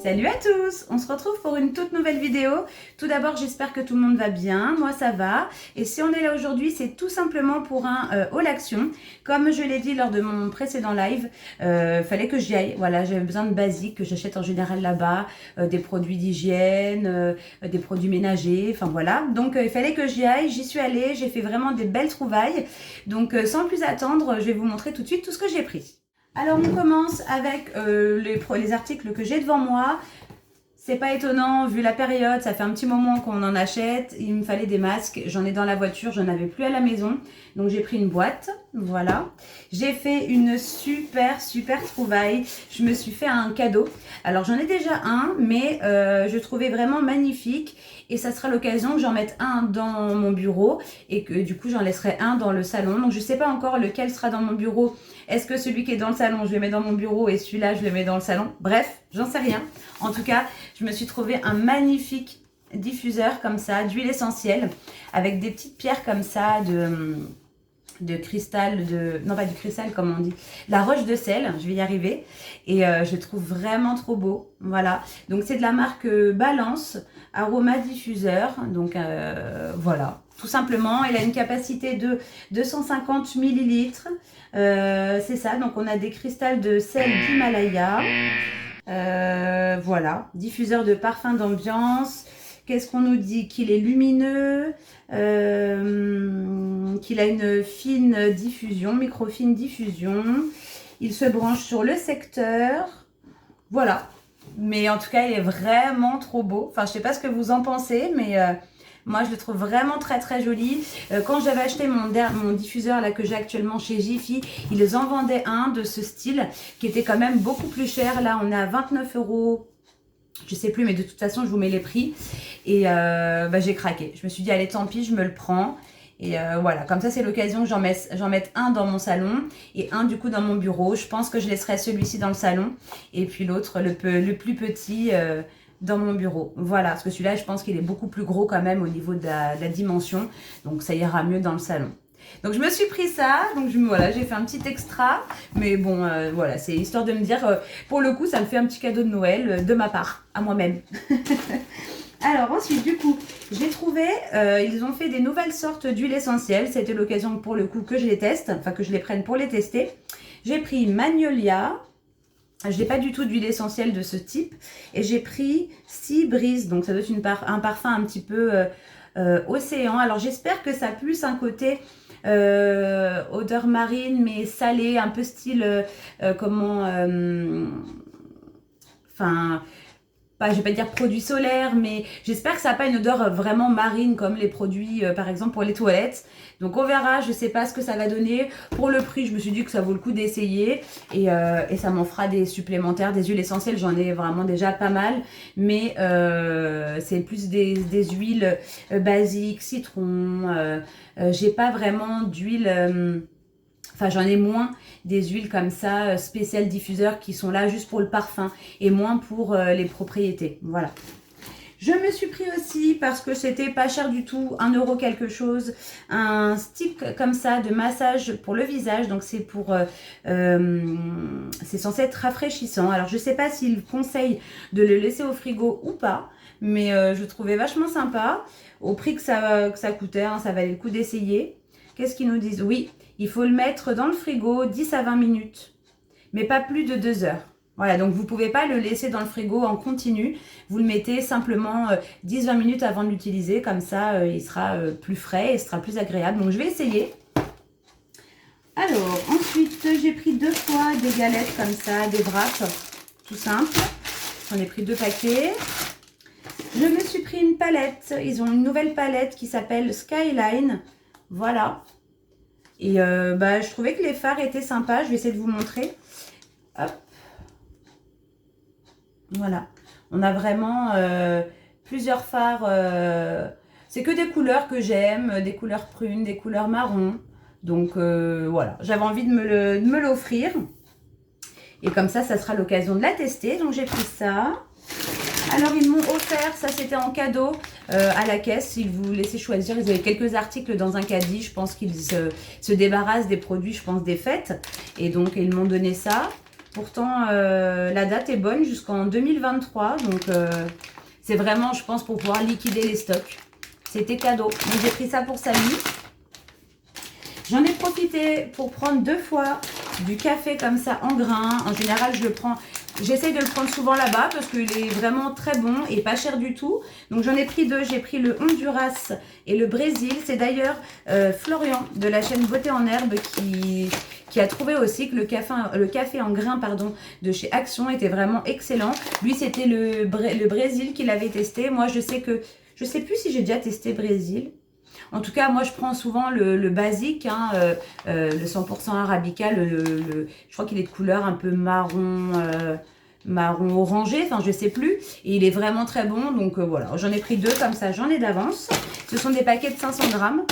Salut à tous! On se retrouve pour une toute nouvelle vidéo. Tout d'abord, j'espère que tout le monde va bien. Moi, ça va. Et si on est là aujourd'hui, c'est tout simplement pour un haul action. Comme je l'ai dit lors de mon précédent live, fallait que j'y aille. Voilà, j'avais besoin de basiques que j'achète en général là-bas, des produits d'hygiène, des produits ménagers, enfin voilà. Donc, il fallait que j'y aille. J'y suis allée. J'ai fait vraiment des belles trouvailles. Donc, sans plus attendre, je vais vous montrer tout de suite tout ce que j'ai pris. Alors on commence avec les articles que j'ai devant moi. C'est pas étonnant vu la période, ça fait un petit moment qu'on en achète. Il me fallait des masques, j'en ai dans la voiture, j'en avais plus à la maison. Donc j'ai pris une boîte, voilà. J'ai fait une super trouvaille. Je me suis fait un cadeau. Alors j'en ai déjà un, mais je trouvais vraiment magnifique. Et ça sera l'occasion que j'en mette un dans mon bureau et que du coup j'en laisserai un dans le salon. Donc je sais pas encore lequel sera dans mon bureau. Est-ce que celui qui est dans le salon, je le mets dans mon bureau et celui-là, je le mets dans le salon? Bref, j'en sais rien. En tout cas, je me suis trouvé un magnifique diffuseur comme ça, d'huile essentielle, avec des petites pierres comme ça de cristal, non pas du cristal comme on dit, la roche de sel, je vais y arriver, et je le trouve vraiment trop beau, voilà. Donc c'est de la marque Balance, aroma diffuseur, donc voilà, tout simplement. Elle a une capacité de 250 millilitres, c'est ça, donc on a des cristals de sel d'Himalaya, voilà, diffuseur de parfum d'ambiance. Qu'est-ce qu'on nous dit? Qu'il est lumineux, qu'il a une fine diffusion, micro-fine diffusion. Il se branche sur le secteur. Voilà. Mais en tout cas, il est vraiment trop beau. Enfin, je sais pas ce que vous en pensez, mais moi, je le trouve vraiment très joli. Quand j'avais acheté mon diffuseur là que j'ai actuellement chez Jiffy, ils en vendaient un de ce style qui était quand même beaucoup plus cher. Là, on est à 29 €. Je sais plus, mais de toute façon, je vous mets les prix. Et j'ai craqué. Je me suis dit, allez, tant pis, je me le prends. Et voilà, comme ça, c'est l'occasion que j'en mette un dans mon salon et un du coup dans mon bureau. Je pense que je laisserai celui-ci dans le salon et puis l'autre, le plus petit, dans mon bureau. Voilà, parce que celui-là, je pense qu'il est beaucoup plus gros quand même au niveau de la dimension. Donc, ça ira mieux dans le salon. Donc je me suis pris ça, donc voilà, j'ai fait un petit extra, mais bon, voilà, c'est histoire de me dire, pour le coup, ça me fait un petit cadeau de Noël de ma part, à moi-même. Alors ensuite, du coup, j'ai trouvé, ils ont fait des nouvelles sortes d'huiles essentielles, c'était l'occasion pour le coup que je les teste, enfin que je les prenne pour les tester. J'ai pris Magnolia, je n'ai pas du tout d'huile essentielle de ce type, et j'ai pris Sea Breeze, donc ça doit être un parfum un petit peu océan. Alors j'espère que ça a plus un côté odeur marine mais salée, un peu style enfin pas, je vais pas dire produit solaire, mais j'espère que ça n'a pas une odeur vraiment marine comme les produits par exemple pour les toilettes. Donc on verra, je sais pas ce que ça va donner. Pour le prix, je me suis dit que ça vaut le coup d'essayer et ça m'en fera des supplémentaires, des huiles essentielles. J'en ai vraiment déjà pas mal, mais c'est plus des huiles basiques, citron. J'ai pas vraiment d'huile. Enfin, j'en ai moins des huiles comme ça, spéciales diffuseurs qui sont là juste pour le parfum et moins pour les propriétés. Voilà. Je me suis pris aussi, parce que c'était pas cher du tout, 1 € quelque chose, un stick comme ça de massage pour le visage. Donc c'est c'est censé être rafraîchissant. Alors je sais pas s'il conseille de le laisser au frigo ou pas, mais je trouvais vachement sympa. Au prix que ça coûtait, hein, ça valait le coup d'essayer. Qu'est-ce qu'ils nous disent? Oui, il faut le mettre dans le frigo 10 à 20 minutes, mais pas plus de 2 heures. Voilà, donc vous ne pouvez pas le laisser dans le frigo en continu. Vous le mettez simplement 10-20 minutes avant de l'utiliser. Comme ça, il sera plus frais et sera plus agréable. Donc, je vais essayer. Alors, ensuite, j'ai pris 2 fois des galettes comme ça, des wraps, tout simple. J'en ai pris 2 paquets. Je me suis pris une palette. Ils ont une nouvelle palette qui s'appelle Skyline. Voilà. Et je trouvais que les fards étaient sympas. Je vais essayer de vous montrer. Hop. Voilà. On a vraiment plusieurs fards. C'est que des couleurs que j'aime. Des couleurs prunes, des couleurs marron. Donc voilà. J'avais envie de me l'offrir. Et comme ça sera l'occasion de la tester. Donc j'ai pris ça. Alors ils m'ont offert, ça c'était en cadeau à la caisse, ils vous laissaient choisir, ils avaient quelques articles dans un caddie, je pense qu'ils se débarrassent des produits, je pense des fêtes, et donc ils m'ont donné ça. Pourtant, la date est bonne jusqu'en 2023. Donc, c'est vraiment, je pense, pour pouvoir liquider les stocks. C'était cadeau. Donc, j'ai pris ça pour Samy. J'en ai profité pour prendre 2 fois du café comme ça en grains. En général, je le prends... J'essaye de le prendre souvent là-bas parce qu'il est vraiment très bon et pas cher du tout. Donc j'en ai pris 2. J'ai pris le Honduras et le Brésil. C'est d'ailleurs Florian de la chaîne Beauté en Herbe qui a trouvé aussi que le café en grains de chez Action était vraiment excellent. Lui, c'était le Brésil qu'il avait testé. Moi, je sais plus si j'ai déjà testé Brésil. En tout cas, moi, je prends souvent le basique, hein, le 100% Arabica. Je crois qu'il est de couleur un peu marron, marron orangé, enfin, je sais plus. Et il est vraiment très bon. Donc, voilà, j'en ai pris 2 comme ça, j'en ai d'avance. Ce sont des paquets de 500 grammes.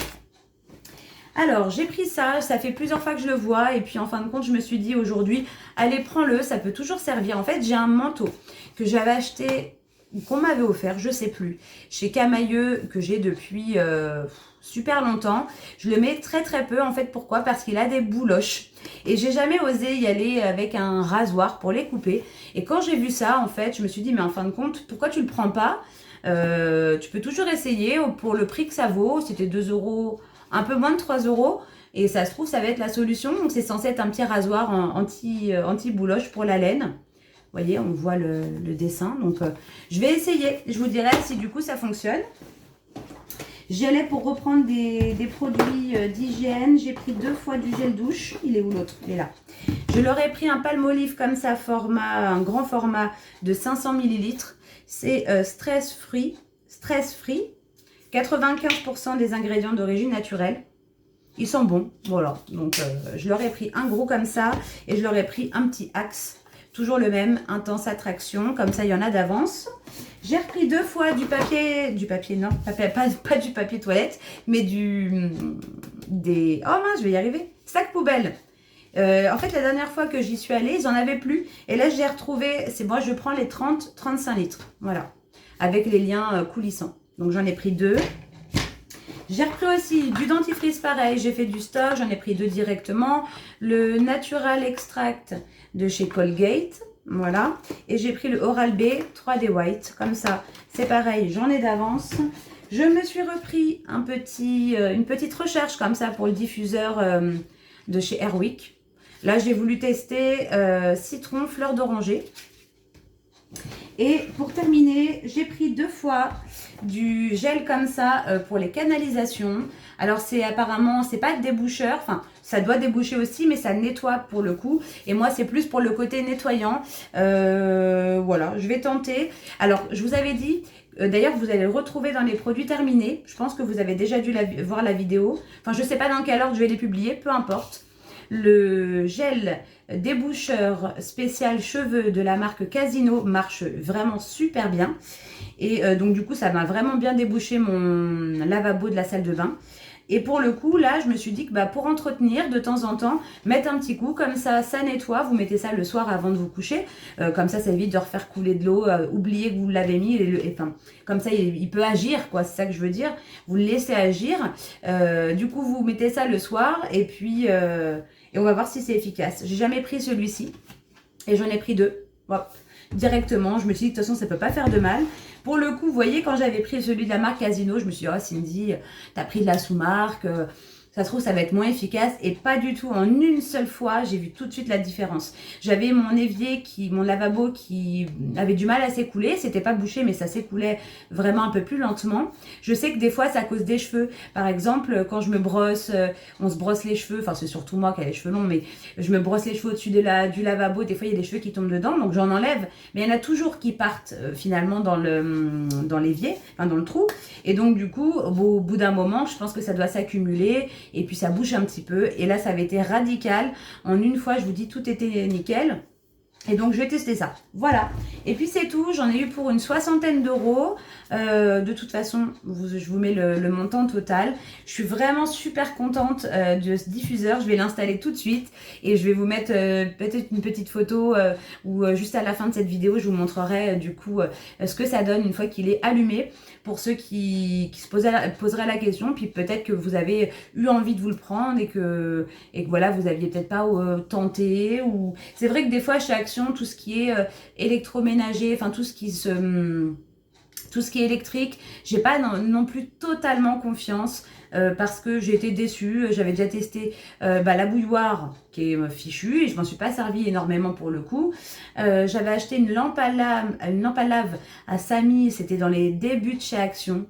Alors, j'ai pris ça. Ça fait plusieurs fois que je le vois. Et puis, en fin de compte, je me suis dit aujourd'hui, allez, prends-le. Ça peut toujours servir. En fait, j'ai un manteau que j'avais acheté... qu'on m'avait offert, je sais plus, chez Camailleux, que j'ai depuis super longtemps. Je le mets très très peu en fait. Pourquoi? Parce qu'il a des bouloches et j'ai jamais osé y aller avec un rasoir pour les couper. Et quand j'ai vu ça, en fait, je me suis dit mais en fin de compte, pourquoi tu le prends pas? Tu peux toujours essayer pour le prix que ça vaut. C'était 2 €, un peu moins de 3 €. Et ça se trouve, ça va être la solution. Donc c'est censé être un petit rasoir anti-bouloche pour la laine. Vous voyez, on voit le dessin. Donc, je vais essayer. Je vous dirai si du coup ça fonctionne. J'y allais pour reprendre des produits d'hygiène. J'ai pris 2 fois du gel douche. Il est où l'autre? Il est là. Je leur ai pris un Palmolive comme ça, un grand format de 500 ml. C'est stress free. 95% des ingrédients d'origine naturelle. Ils sont bons. Voilà. Donc, je leur ai pris un gros comme ça. Et je leur ai pris un petit axe. Toujours le même, intense attraction, comme ça il y en a d'avance. J'ai repris 2 fois du papier non, pas du papier toilette, mais oh mince, je vais y arriver, sac poubelle. En fait, la dernière fois que j'y suis allée, ils en avaient plus. Et là, j'ai retrouvé, c'est moi, je prends les 30-35 litres, voilà, avec les liens coulissants. Donc j'en ai pris 2. J'ai repris aussi du dentifrice pareil, j'ai fait du stock, j'en ai pris 2 directement. Le Natural Extract de chez Colgate, voilà. Et j'ai pris le Oral-B 3D White, comme ça. C'est pareil, j'en ai d'avance. Je me suis repris une petite recherche comme ça pour le diffuseur de chez Airwick. Là, j'ai voulu tester citron, fleur d'oranger. Et pour terminer, j'ai pris 2 fois du gel comme ça pour les canalisations. Alors apparemment, c'est pas déboucheur, enfin ça doit déboucher aussi, mais ça nettoie pour le coup. Et moi, c'est plus pour le côté nettoyant. Voilà, je vais tenter. Alors, je vous avais dit, d'ailleurs, vous allez le retrouver dans les produits terminés. Je pense que vous avez déjà dû voir la vidéo. Enfin, je sais pas dans quel ordre je vais les publier, peu importe. Le gel déboucheur spécial cheveux de la marque Casino marche vraiment super bien. Et donc du coup, ça m'a vraiment bien débouché mon lavabo de la salle de bain. Et pour le coup, là, je me suis dit que pour entretenir de temps en temps, mettre un petit coup, comme ça nettoie. Vous mettez ça le soir avant de vous coucher. Comme ça évite de refaire couler de l'eau. Oubliez que vous l'avez mis. Comme ça, il peut agir, quoi. C'est ça que je veux dire. Vous le laissez agir. Du coup, vous mettez ça le soir. Et puis, et on va voir si c'est efficace. J'ai jamais pris celui-ci. Et j'en ai pris 2. Hop. Directement, je me suis dit de toute façon ça peut pas faire de mal. Pour le coup, vous voyez, quand j'avais pris celui de la marque Casino, je me suis dit, oh Cindy, t'as pris de la sous-marque, ça se trouve ça va être moins efficace. Et pas du tout, en une seule fois, j'ai vu tout de suite la différence. J'avais mon évier, mon lavabo qui avait du mal à s'écouler, c'était pas bouché mais ça s'écoulait vraiment un peu plus lentement. Je sais que des fois ça cause des cheveux. Par exemple, quand je me brosse, on se brosse les cheveux, enfin c'est surtout moi qui ai les cheveux longs, mais je me brosse les cheveux au-dessus du lavabo, des fois il y a des cheveux qui tombent dedans, donc j'en enlève. Mais il y en a toujours qui partent finalement dans l'évier, enfin dans le trou. Et donc du coup, au bout d'un moment, je pense que ça doit s'accumuler. Et puis ça bouge un petit peu. Et là, ça avait été radical. En une fois, je vous dis, tout était nickel. Et donc, je vais tester ça. Voilà. Et puis, c'est tout. J'en ai eu pour une 60aine d'euros. De toute façon, je vous mets le montant total. Je suis vraiment super contente de ce diffuseur. Je vais l'installer tout de suite. Et je vais vous mettre peut-être une petite photo ou juste à la fin de cette vidéo, je vous montrerai du coup ce que ça donne une fois qu'il est allumé. Pour ceux qui se poseraient la question. Puis peut-être que vous avez eu envie de vous le prendre et que voilà, vous aviez peut-être pas tenté. Ou c'est vrai que des fois, chez Action, tout ce qui est électroménager, enfin tout ce qui est électrique, j'ai pas non plus totalement confiance parce que j'ai été déçue. J'avais déjà testé la bouilloire qui est fichue et je m'en suis pas servi énormément pour le coup. J'avais acheté une lampe à lave à Samy, c'était dans les débuts de chez Action.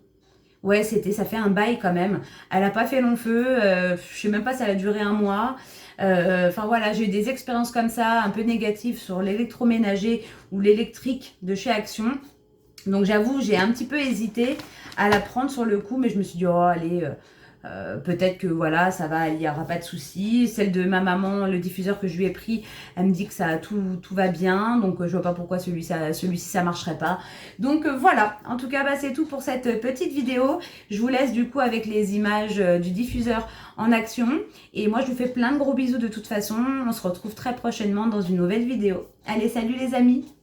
Ouais, ça fait un bail quand même. Elle a pas fait long feu. Je sais même pas si elle a duré un mois. Enfin voilà, j'ai eu des expériences comme ça, un peu négatives sur l'électroménager ou l'électrique de chez Action. Donc j'avoue, j'ai un petit peu hésité à la prendre sur le coup, mais je me suis dit, oh allez, peut-être que voilà, ça va, il n'y aura pas de souci. Celle de ma maman, le diffuseur que je lui ai pris, elle me dit que ça tout va bien, donc je vois pas pourquoi celui-ci ça marcherait pas. Donc voilà, en tout cas c'est tout pour cette petite vidéo. Je vous laisse du coup avec les images du diffuseur en action. Et moi je vous fais plein de gros bisous de toute façon. On se retrouve très prochainement dans une nouvelle vidéo. Allez, salut les amis!